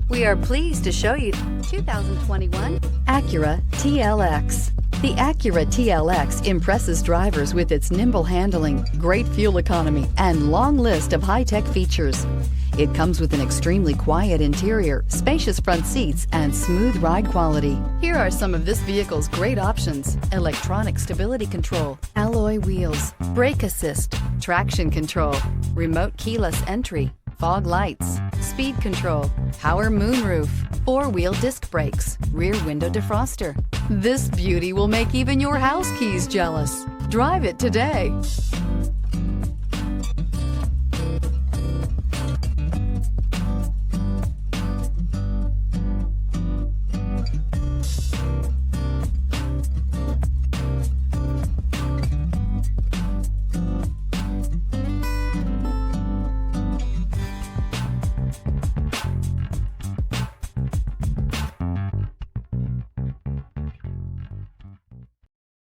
We are pleased to show you 2021 Acura TLX. The Acura TLX impresses drivers with its nimble handling, great fuel economy, and long list of high-tech features. It comes with an extremely quiet interior, spacious front seats, and smooth ride quality. Here are some of this vehicle's great options: electronic stability control, alloy wheels, brake assist, traction control, remote keyless entry, fog lights, speed control, power moonroof, four-wheel disc brakes, rear window defroster. This beauty will make even your house keys jealous. Drive it today.